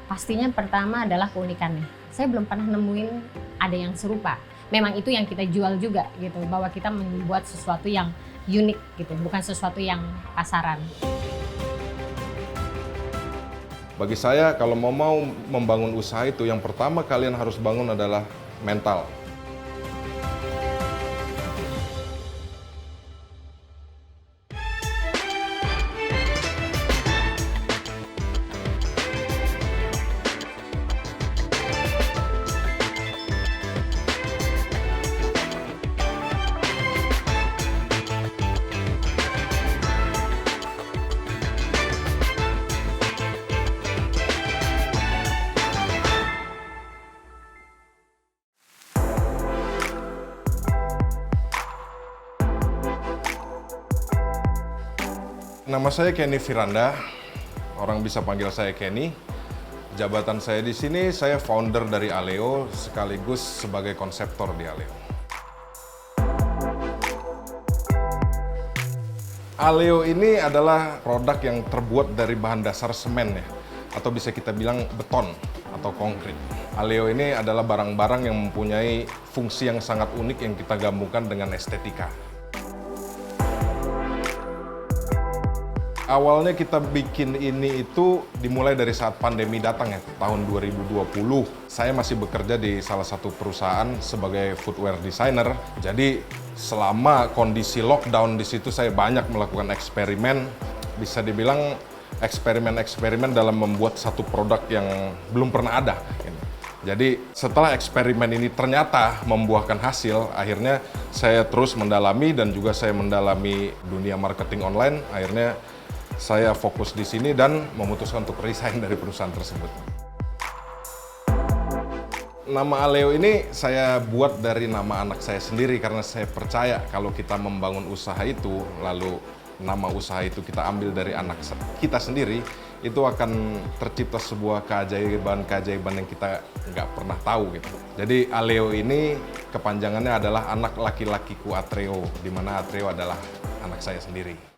Pastinya pertama adalah keunikannya. Saya belum pernah nemuin ada yang serupa. Memang itu yang kita jual juga gitu, bahwa kita membuat sesuatu yang unik gitu, bukan sesuatu yang pasaran. Bagi saya kalau mau membangun usaha itu yang pertama kalian harus bangun adalah mental. Nama saya Kenny Firanda, orang bisa panggil saya Kenny. Jabatan saya di sini, saya founder dari Aleo sekaligus sebagai konseptor di Aleo. Aleo ini adalah produk yang terbuat dari bahan dasar semen ya, atau bisa kita bilang beton atau konkrit. Aleo ini adalah barang-barang yang mempunyai fungsi yang sangat unik yang kita gabungkan dengan estetika. Awalnya kita bikin ini itu dimulai dari saat pandemi datang ya, tahun 2020. Saya masih bekerja di salah satu perusahaan sebagai footwear designer. Jadi selama kondisi lockdown di situ saya banyak melakukan eksperimen. Bisa dibilang eksperimen-eksperimen dalam membuat satu produk yang belum pernah ada. Jadi setelah eksperimen ini ternyata membuahkan hasil, akhirnya saya terus mendalami dan juga saya mendalami dunia marketing online. Akhirnya saya fokus di sini dan memutuskan untuk resign dari perusahaan tersebut. Nama Aleo ini saya buat dari nama anak saya sendiri karena saya percaya kalau kita membangun usaha itu, lalu nama usaha itu kita ambil dari anak kita sendiri, itu akan tercipta sebuah keajaiban yang kita nggak pernah tahu gitu. Jadi Aleo ini kepanjangannya adalah anak laki-lakiku Atreo, di mana Atreo adalah anak saya sendiri.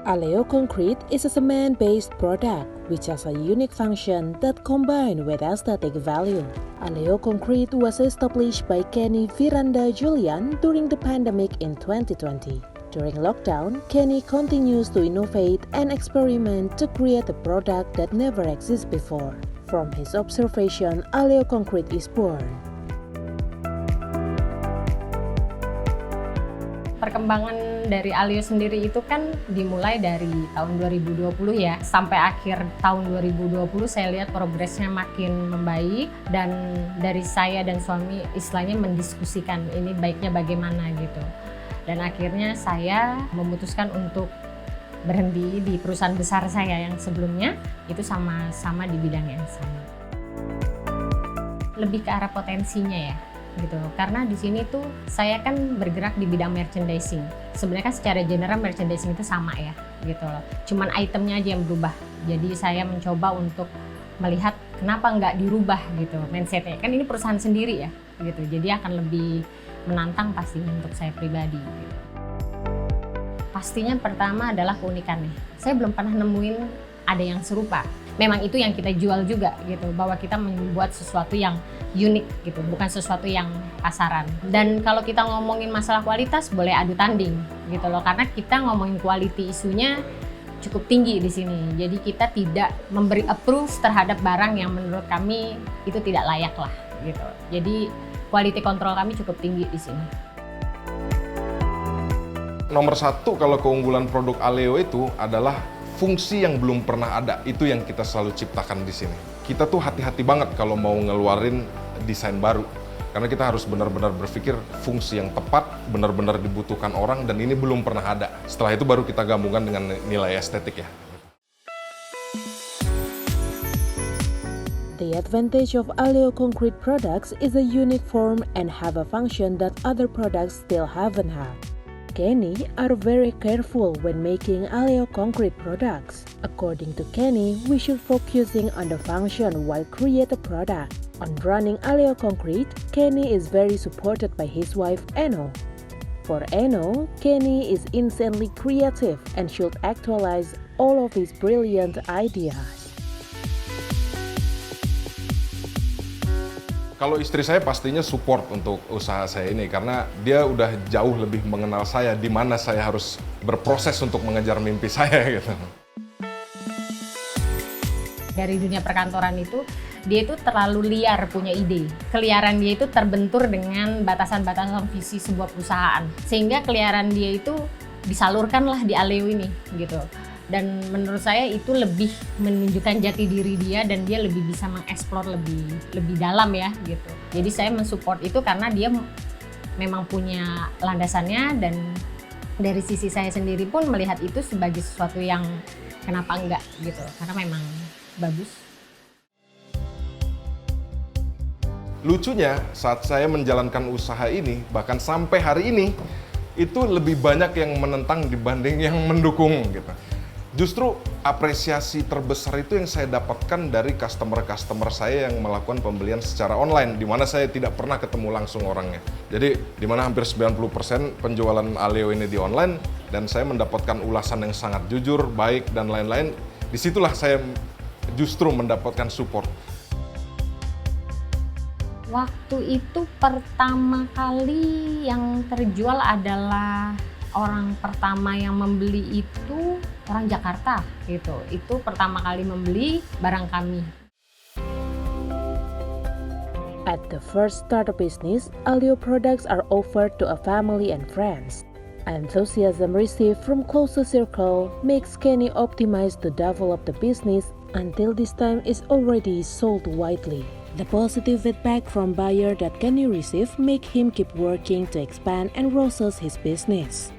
Aleo Concrete is a cement-based product which has a unique function that combined with aesthetic value. Aleo Concrete was established by Kenny Firanda Julian during the pandemic in 2020. During lockdown, Kenny continues to innovate and experiment to create a product that never existed before. From his observation, Aleo Concrete is born. Perkembangan dari Aleo sendiri itu kan dimulai dari tahun 2020 ya, sampai akhir tahun 2020 saya lihat progresnya makin membaik dan dari saya dan suami istilahnya mendiskusikan ini baiknya bagaimana gitu. Dan akhirnya saya memutuskan untuk berhenti di perusahaan besar saya yang sebelumnya itu sama-sama di bidang yang sama. Lebih ke arah potensinya ya. Gitu. Karena di sini tuh saya kan bergerak di bidang merchandising. Sebenarnya kan secara general merchandising itu sama ya, gitu loh. Cuman itemnya aja yang berubah. Jadi saya mencoba untuk melihat kenapa nggak dirubah gitu mindsetnya. Kan ini perusahaan sendiri ya, gitu. Jadi akan lebih menantang pastinya untuk saya pribadi. Gitu. Pastinya pertama adalah keunikannya. Saya belum pernah nemuin ada yang serupa. Memang itu yang kita jual juga gitu, bahwa kita membuat sesuatu yang unik gitu, bukan sesuatu yang pasaran. Dan kalau kita ngomongin masalah kualitas boleh adu tanding gitu loh, karena kita ngomongin quality isunya cukup tinggi di sini. Jadi kita tidak memberi approve terhadap barang yang menurut kami itu tidak layak lah gitu. Jadi quality control kami cukup tinggi di sini. Nomor satu kalau keunggulan produk Aleo itu adalah fungsi yang belum pernah ada, itu yang kita selalu ciptakan di sini. Kita tuh hati-hati banget kalau mau ngeluarin desain baru, karena kita harus benar-benar berpikir fungsi yang tepat, benar-benar dibutuhkan orang, dan ini belum pernah ada. Setelah itu baru kita gabungkan dengan nilai estetik ya. The advantage of Aleo Concrete products is a unique form and have a function that other products still haven't had. Kenny are very careful when making Aleo Concrete products. According to Kenny, we should focusing on the function while create a product. On running Aleo Concrete, Kenny is very supported by his wife Eno. For Eno, Kenny is insanely creative and should actualize all of his brilliant ideas. Kalau istri saya pastinya support untuk usaha saya ini karena dia udah jauh lebih mengenal saya di mana saya harus berproses untuk mengejar mimpi saya gitu. Dari dunia perkantoran itu, dia itu terlalu liar punya ide. Keliaran dia itu terbentur dengan batasan-batasan visi sebuah perusahaan. Sehingga keliaran dia itu disalurkanlah di Aleo ini gitu. Dan menurut saya itu lebih menunjukkan jati diri dia dan dia lebih bisa mengeksplor lebih dalam ya gitu. Jadi saya mensupport itu karena dia memang punya landasannya dan dari sisi saya sendiri pun melihat itu sebagai sesuatu yang kenapa enggak gitu. Karena memang bagus. Lucunya saat saya menjalankan usaha ini bahkan sampai hari ini itu lebih banyak yang menentang dibanding yang mendukung gitu. Justru apresiasi terbesar itu yang saya dapatkan dari customer-customer saya yang melakukan pembelian secara online, di mana saya tidak pernah ketemu langsung orangnya. Jadi, di mana hampir 90% penjualan Aleo ini di online, dan saya mendapatkan ulasan yang sangat jujur, baik, dan lain-lain. Disitulah saya justru mendapatkan support. Waktu itu pertama kali yang terjual adalah orang pertama yang membeli itu orang Jakarta gitu. Itu pertama kali membeli barang kami. At the first startup business, Aleo products are offered to a family and friends. Enthusiasm received from closest circle makes Kenny optimize to develop the business until this time is already sold widely. The positive feedback from buyer that Kenny received make him keep working to expand and process his business.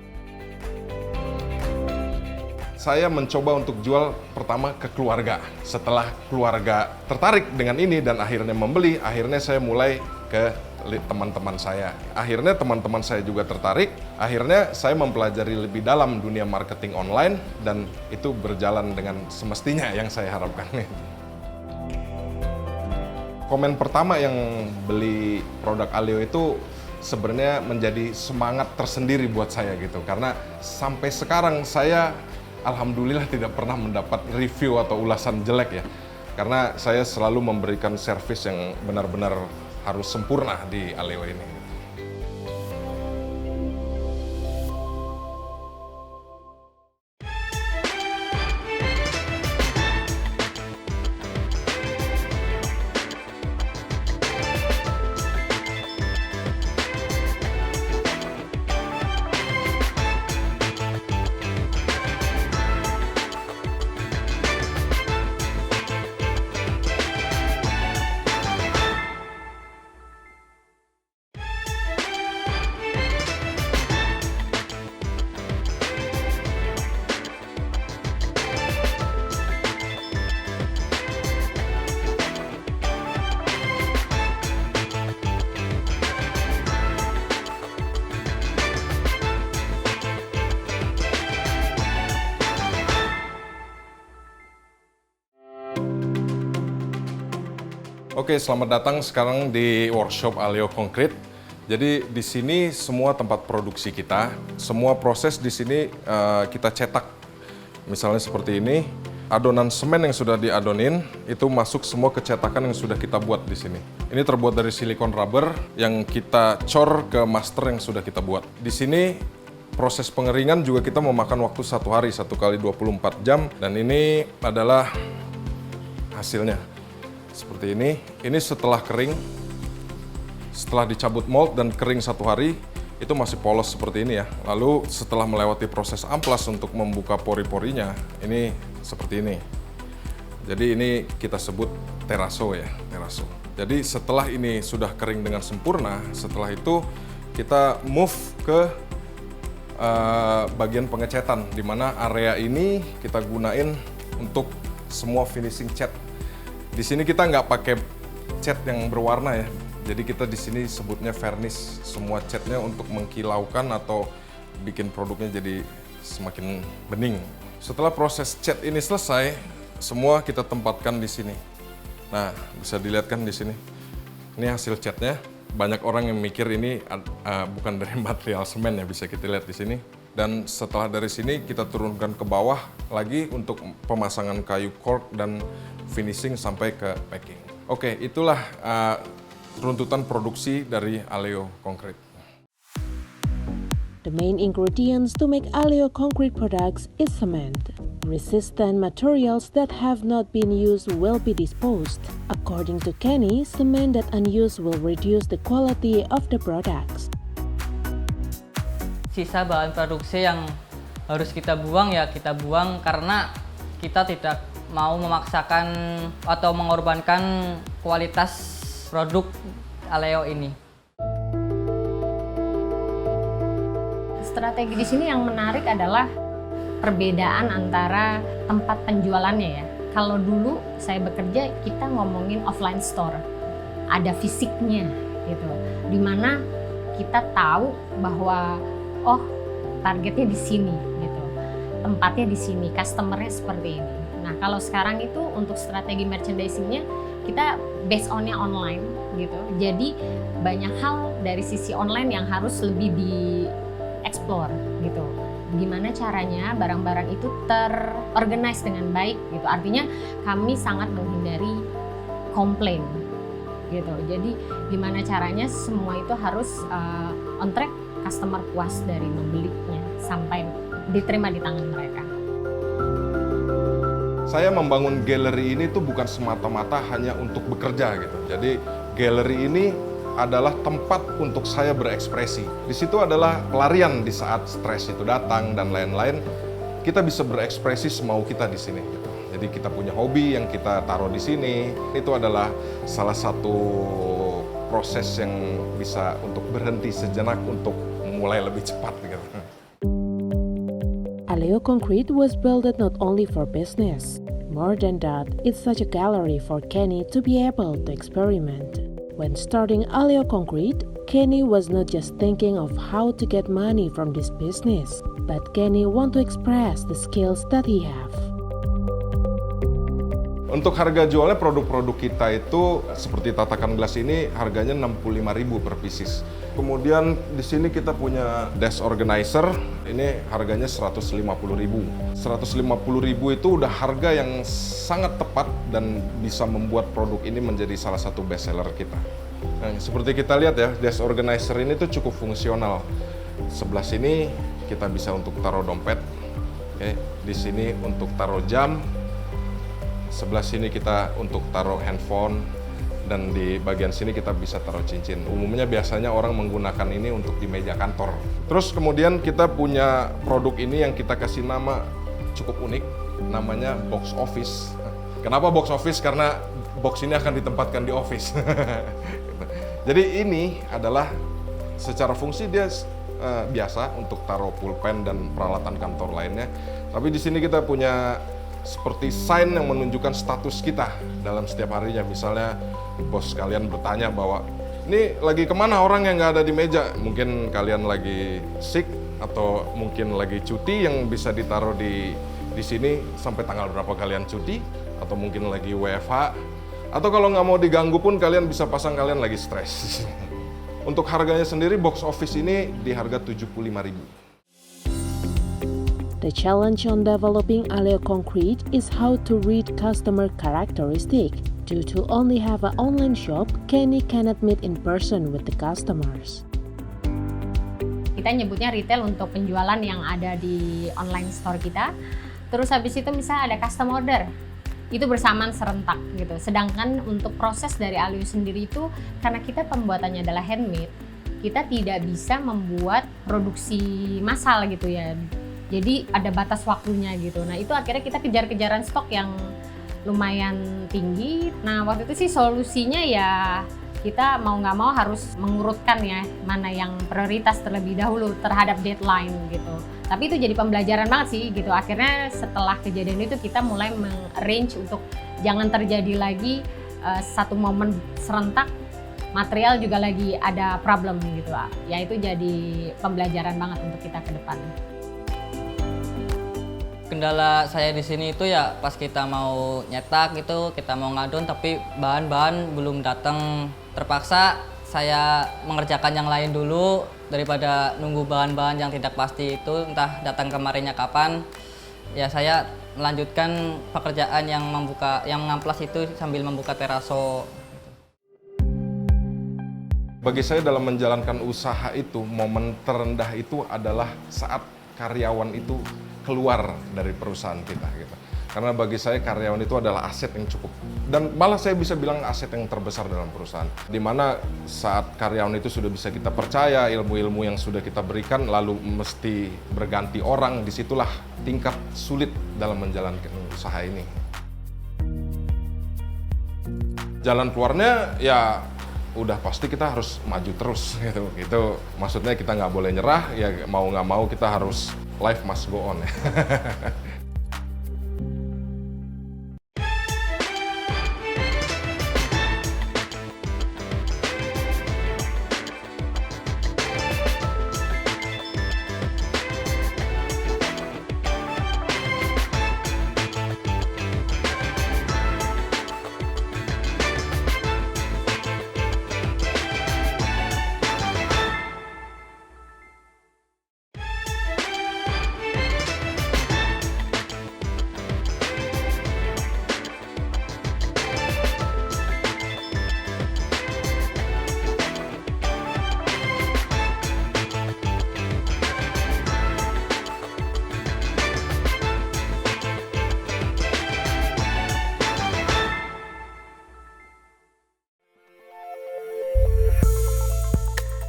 Saya mencoba untuk jual pertama ke keluarga. Setelah keluarga tertarik dengan ini dan akhirnya membeli, akhirnya saya mulai ke teman-teman saya. Akhirnya teman-teman saya juga tertarik. Akhirnya saya mempelajari lebih dalam dunia marketing online dan itu berjalan dengan semestinya yang saya harapkan. Komen pertama yang beli produk Aleo itu sebenarnya menjadi semangat tersendiri buat saya gitu. Karena sampai sekarang saya alhamdulillah tidak pernah mendapat review atau ulasan jelek ya. Karena saya selalu memberikan servis yang benar-benar harus sempurna di Aleo ini. Oke, selamat datang sekarang di workshop Aleo Concrete. Jadi di sini semua tempat produksi kita, semua proses di sini kita cetak. Misalnya seperti ini, adonan semen yang sudah diadonin itu masuk semua ke cetakan yang sudah kita buat di sini. Ini terbuat dari silikon rubber yang kita cor ke master yang sudah kita buat. Di sini proses pengeringan juga kita memakan waktu 1 hari, 1 kali 24 jam, dan ini adalah hasilnya. Seperti ini setelah kering, setelah dicabut mold dan kering 1 hari, itu masih polos seperti ini ya. Lalu setelah melewati proses amplas untuk membuka pori-porinya, ini seperti ini. Jadi ini kita sebut teraso ya, teraso. Jadi setelah ini sudah kering dengan sempurna, setelah itu kita move ke bagian pengecetan, di mana area ini kita gunain untuk semua finishing cat. Di sini kita nggak pakai cat yang berwarna ya, jadi kita di sini sebutnya varnish. Semua catnya untuk mengkilaukan atau bikin produknya jadi semakin bening. Setelah proses cat ini selesai, semua kita tempatkan di sini. Nah, bisa dilihat kan di sini. Ini hasil catnya. Banyak orang yang mikir ini bukan dari material semen ya, bisa kita lihat di sini. Dan setelah dari sini kita turunkan ke bawah lagi untuk pemasangan kayu cork dan finishing sampai ke packing. Oke, itulah runtutan produksi dari Aleo Concrete. The main ingredients to make Aleo concrete products is cement. Resistant materials that have not been used will be disposed. According to Kenny, cement that unused will reduce the quality of the products. Sisa bahan produksi yang harus kita buang ya kita buang karena kita tidak mau memaksakan atau mengorbankan kualitas produk Aleo ini. Strategi di sini yang menarik adalah perbedaan antara tempat penjualannya ya. Kalau dulu saya bekerja kita ngomongin offline store, ada fisiknya gitu, dimana kita tahu bahwa oh targetnya di sini gitu, tempatnya di sini, customernya seperti ini. Nah kalau sekarang itu untuk strategi merchandisingnya kita based on-nya online gitu, jadi banyak hal dari sisi online yang harus lebih di explore gitu. Gimana caranya barang-barang itu terorganize dengan baik gitu. Artinya kami sangat menghindari komplain gitu. Jadi gimana caranya semua itu harus on track, customer puas dari membelinya sampai diterima di tangan mereka. Saya membangun galeri ini tuh bukan semata-mata hanya untuk bekerja gitu. Jadi galeri ini adalah tempat untuk saya berekspresi. Di situ adalah pelarian di saat stres itu datang dan lain-lain. Kita bisa berekspresi semau kita di sini. Gitu. Jadi kita punya hobi yang kita taruh di sini. Itu adalah salah satu proses yang bisa untuk berhenti sejenak untuk mulai lebih cepat. Gitu. Aleo Concrete was built not only for business. More than that, it's such a gallery for Kenny to be able to experiment. When starting Aleo Concrete, Kenny was not just thinking of how to get money from this business, but Kenny want to express the skills that he have. Untuk harga jualnya produk-produk kita itu seperti tatakan gelas ini harganya 65.000 per pieces. Kemudian di sini kita punya desk organizer, ini harganya 150.000. 150.000 itu udah harga yang sangat tepat dan bisa membuat produk ini menjadi salah satu best seller kita. Nah, seperti kita lihat ya, desk organizer ini tuh cukup fungsional. Sebelah sini kita bisa untuk taruh dompet, oke. Di sini untuk taruh jam. Sebelah sini kita untuk taruh handphone, dan di bagian sini kita bisa taruh cincin. Umumnya biasanya orang menggunakan ini untuk di meja kantor. Terus kemudian kita punya produk ini yang kita kasih nama cukup unik, namanya box office. Kenapa box office? Karena box ini akan ditempatkan di office. Jadi ini adalah secara fungsi dia biasa untuk taruh pulpen dan peralatan kantor lainnya. Tapi di sini kita punya seperti sign yang menunjukkan status kita dalam setiap harinya. Misalnya bos kalian bertanya bahwa ini lagi kemana orang yang nggak ada di meja, mungkin kalian lagi sick atau mungkin lagi cuti, yang bisa ditaruh di sini sampai tanggal berapa kalian cuti, atau mungkin lagi WFH, atau kalau nggak mau diganggu pun kalian bisa pasang kalian lagi stres. Untuk harganya sendiri box office ini di harga 75.000. The challenge on developing Aleo Concrete is how to read customer characteristic. Due to only have an online shop, Kenny cannot meet in person with the customers. Kita nyebutnya retail untuk penjualan yang ada di online store kita. Terus habis itu misalnya ada custom order, itu bersamaan serentak gitu. Sedangkan untuk proses dari Aleo sendiri itu, karena kita pembuatannya adalah handmade, kita tidak bisa membuat produksi massal gitu ya. Jadi ada batas waktunya gitu. Nah itu akhirnya kita kejar-kejaran stok yang lumayan tinggi. Nah waktu itu sih solusinya ya kita mau nggak mau harus mengurutkan ya mana yang prioritas terlebih dahulu terhadap deadline gitu. Tapi itu jadi pembelajaran banget sih gitu. Akhirnya setelah kejadian itu kita mulai meng-arrange untuk jangan terjadi lagi satu momen serentak material juga lagi ada problem gitu. Ya itu jadi pembelajaran banget untuk kita ke depan. Kendala saya di sini itu ya pas kita mau nyetak gitu, kita mau ngadon tapi bahan-bahan belum datang. Terpaksa saya mengerjakan yang lain dulu daripada nunggu bahan-bahan yang tidak pasti itu entah datang kemarinnya kapan. Ya saya melanjutkan pekerjaan yang ngamplas itu sambil membuka teraso. Bagi saya dalam menjalankan usaha itu, momen terendah itu adalah saat karyawan itu keluar dari perusahaan kita gitu. Karena bagi saya karyawan itu adalah aset yang cukup, dan malah saya bisa bilang aset yang terbesar dalam perusahaan. Di mana saat karyawan itu sudah bisa kita percaya, ilmu-ilmu yang sudah kita berikan lalu mesti berganti orang, disitulah tingkat sulit dalam menjalankan usaha ini. Jalan keluarnya ya udah pasti kita harus maju terus gitu. Itu maksudnya kita nggak boleh nyerah, ya mau nggak mau kita harus life must go on ya.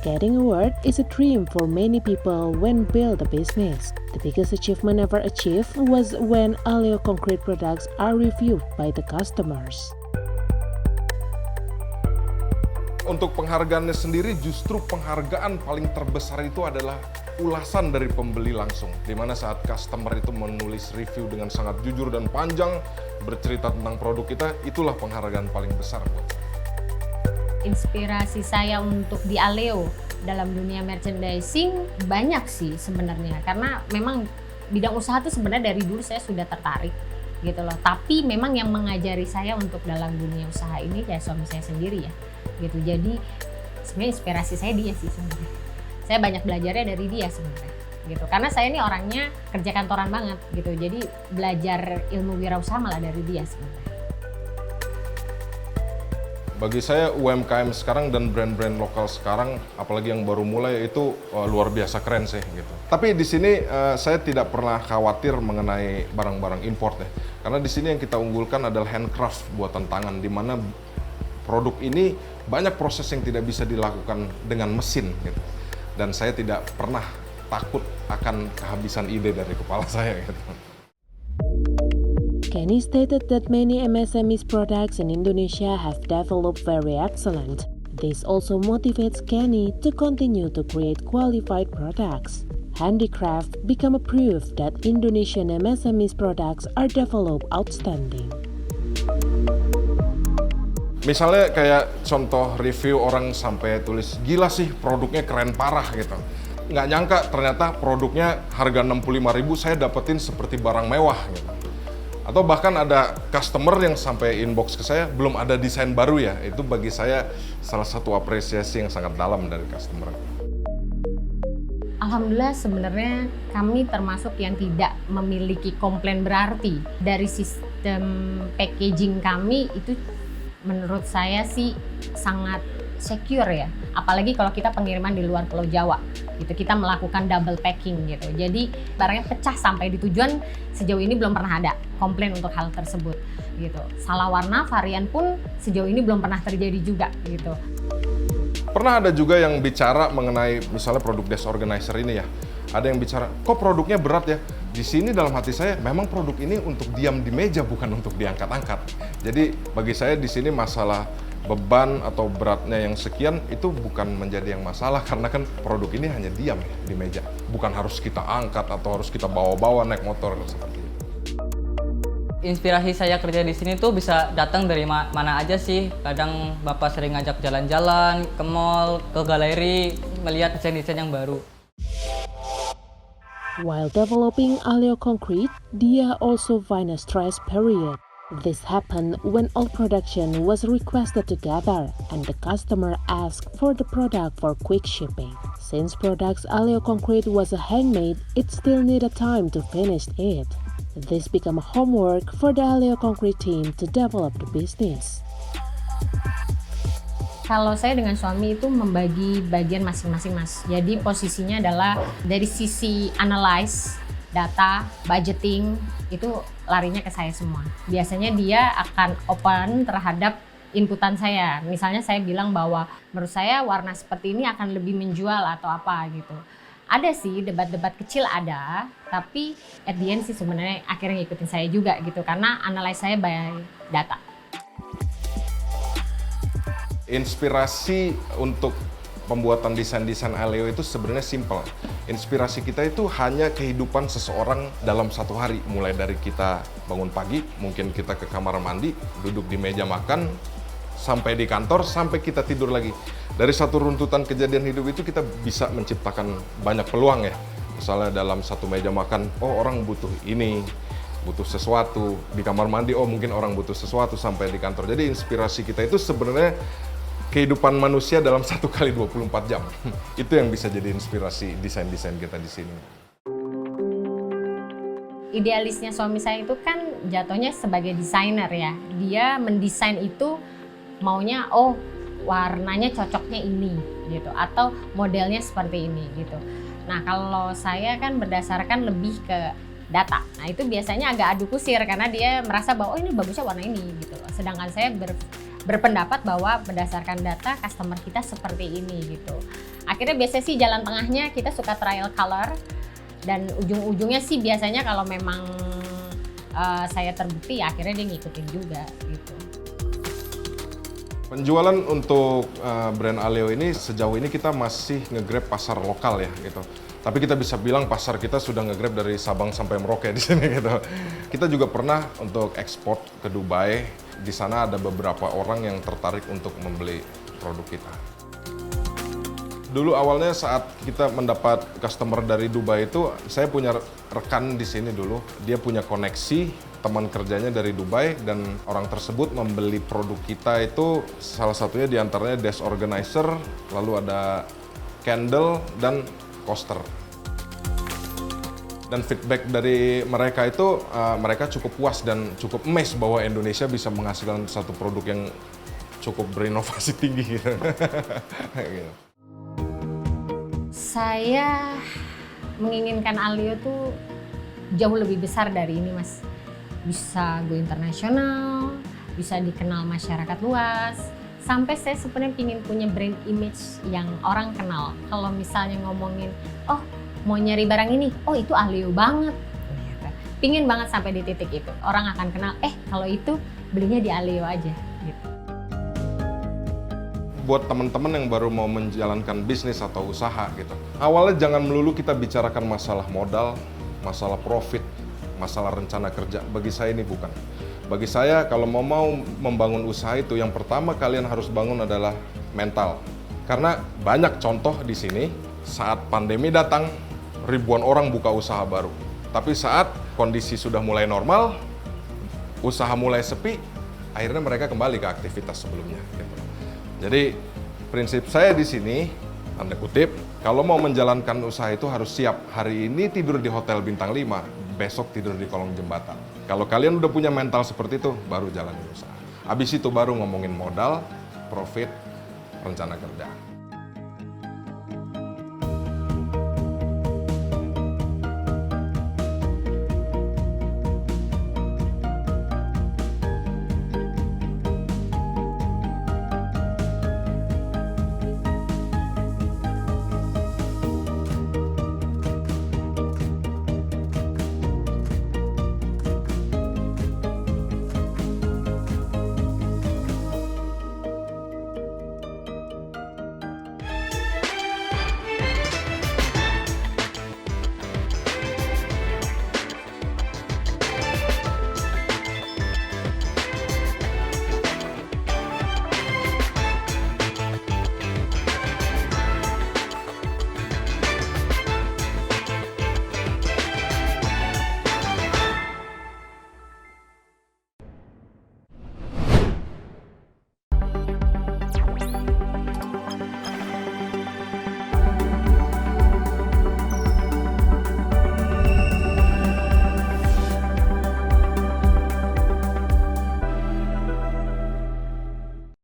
Getting a award is a dream for many people when build a business. The biggest achievement ever achieved was when Aleo Concrete products are reviewed by the customers. Untuk penghargaannya sendiri, justru penghargaan paling terbesar itu adalah ulasan dari pembeli langsung. Dimana saat customer itu menulis review dengan sangat jujur dan panjang, bercerita tentang produk kita, itulah penghargaan paling besar buat saya. Inspirasi saya untuk di Aleo dalam dunia merchandising banyak sih sebenarnya, karena memang bidang usaha tuh sebenarnya dari dulu saya sudah tertarik gitu loh. Tapi memang yang mengajari saya untuk dalam dunia usaha ini ya suami saya sendiri ya gitu. Jadi sebenarnya inspirasi saya dia sih sebenarnya. Saya banyak belajarnya dari dia sebenarnya gitu. Karena saya ini orangnya kerja kantoran banget gitu. Jadi belajar ilmu wirausaha malah dari dia sebenarnya. Bagi saya UMKM sekarang dan brand-brand lokal sekarang, apalagi yang baru mulai itu luar biasa keren sih gitu. Tapi di sini saya tidak pernah khawatir mengenai barang-barang import ya. Karena di sini yang kita unggulkan adalah handcraft buatan tangan, di mana produk ini banyak proses yang tidak bisa dilakukan dengan mesin gitu. Dan saya tidak pernah takut akan kehabisan ide dari kepala saya gitu. Kenny stated that many MSMEs products in Indonesia have developed very excellent. This also motivates Kenny to continue to create qualified products. Handicraft become a proof that Indonesian MSMEs products are developed outstanding. Misalnya kayak contoh review orang sampai tulis, gila sih produknya keren parah gitu. Nggak nyangka ternyata produknya harga 65.000 saya dapetin seperti barang mewah gitu. Atau bahkan ada customer yang sampai inbox ke saya, belum ada desain baru ya. Itu bagi saya salah satu apresiasi yang sangat dalam dari customer. Alhamdulillah sebenarnya kami termasuk yang tidak memiliki komplain berarti. Dari sistem packaging kami itu menurut saya sih sangat secure ya. Apalagi kalau kita pengiriman di luar Pulau Jawa gitu, kita melakukan double packing gitu. Jadi barangnya pecah sampai di tujuan sejauh ini belum pernah ada komplain untuk hal tersebut gitu. Salah warna varian pun sejauh ini belum pernah terjadi juga gitu. Pernah ada juga yang bicara mengenai misalnya produk desk organizer ini ya. Ada yang bicara, kok produknya berat ya? Di sini dalam hati saya memang produk ini untuk diam di meja, bukan untuk diangkat-angkat. Jadi bagi saya di sini masalah beban atau beratnya yang sekian itu bukan menjadi yang masalah, karena kan produk ini hanya diam ya di meja, bukan harus kita angkat atau harus kita bawa-bawa naik motor seperti itu. Inspirasi saya kerja di sini tuh bisa datang dari mana aja sih. Kadang Bapak sering ngajak jalan-jalan ke mall, ke galeri, melihat desain-desain yang baru. While developing Aleo Concrete, Dia also find a stress period. This happened when all production was requested together and the customer asked for the product for quick shipping. Since products Aleo Concrete was a handmade, it still needed time to finish it. This became a homework for the Aleo Concrete team to develop the business. Kalau saya dengan suami itu membagi bagian masing-masing, Mas. Jadi posisinya adalah dari sisi analyze data, budgeting, itu larinya ke saya semua. Biasanya dia akan open terhadap inputan saya. Misalnya saya bilang bahwa menurut saya warna seperti ini akan lebih menjual atau apa gitu. Ada sih debat-debat kecil ada, tapi at the end sih sebenarnya akhirnya ngikutin saya juga gitu karena analyze saya by data. Inspirasi untuk pembuatan desain-desain Aleo itu sebenarnya simple. Inspirasi kita itu hanya kehidupan seseorang dalam satu hari. Mulai dari kita bangun pagi, mungkin kita ke kamar mandi, duduk di meja makan, sampai di kantor, sampai kita tidur lagi. Dari satu runtutan kejadian hidup itu kita bisa menciptakan banyak peluang ya. Misalnya dalam satu meja makan, oh orang butuh ini, butuh sesuatu. Di kamar mandi, oh mungkin orang butuh sesuatu sampai di kantor. Jadi inspirasi kita itu sebenarnya kehidupan manusia dalam 1 kali 24 jam. Itu yang bisa jadi inspirasi desain-desain kita di sini. Idealisnya suami saya itu kan jatuhnya sebagai desainer ya. Dia mendesain itu maunya oh warnanya cocoknya ini gitu atau modelnya seperti ini gitu. Nah, kalau saya kan berdasarkan lebih ke data. Nah, itu biasanya agak adu kusir karena dia merasa bahwa oh ini bagusnya warna ini gitu. Sedangkan saya berpendapat bahwa berdasarkan data customer kita seperti ini gitu. Akhirnya biasanya sih jalan tengahnya kita suka trial color dan ujung-ujungnya sih biasanya kalau memang saya terbukti ya akhirnya dia ngikutin juga gitu. Penjualan untuk brand Aleo ini sejauh ini kita masih nge-grab pasar lokal ya gitu. Tapi kita bisa bilang pasar kita sudah nge-grab dari Sabang sampai Merauke di sini gitu. Kita juga pernah untuk ekspor ke Dubai. Di sana ada beberapa orang yang tertarik untuk membeli produk kita. Dulu awalnya saat kita mendapat customer dari Dubai itu, saya punya rekan di sini dulu. Dia punya koneksi, teman kerjanya dari Dubai, dan orang tersebut membeli produk kita itu salah satunya diantaranya desk organizer, lalu ada candle, dan coaster. Dan feedback dari mereka itu, mereka cukup puas dan cukup amazed bahwa Indonesia bisa menghasilkan satu produk yang cukup berinovasi tinggi gitu. Gitu. Saya menginginkan Aleo tuh jauh lebih besar dari ini, Mas. Bisa go internasional, bisa dikenal masyarakat luas. Sampai saya sebenarnya ingin punya brand image yang orang kenal. Kalau misalnya ngomongin, oh mau nyari barang ini, oh itu Aleo banget. Pingin banget sampai di titik itu. Orang akan kenal, kalau itu belinya di Aleo aja. Gitu. Buat teman-teman yang baru mau menjalankan bisnis atau usaha gitu. Awalnya jangan melulu kita bicarakan masalah modal, masalah profit, masalah rencana kerja. Bagi saya ini bukan. Bagi saya kalau mau membangun usaha itu yang pertama kalian harus bangun adalah mental. Karena banyak contoh di sini saat pandemi datang ribuan orang buka usaha baru. Tapi saat kondisi sudah mulai normal, usaha mulai sepi, akhirnya mereka kembali ke aktivitas sebelumnya. Gitu. Jadi prinsip saya di sini, tanda kutip, kalau mau menjalankan usaha itu harus siap. Hari ini tidur di hotel bintang 5, besok tidur di kolong jembatan. Kalau kalian udah punya mental seperti itu, baru jalanin usaha. Habis itu baru ngomongin modal, profit, rencana kerja.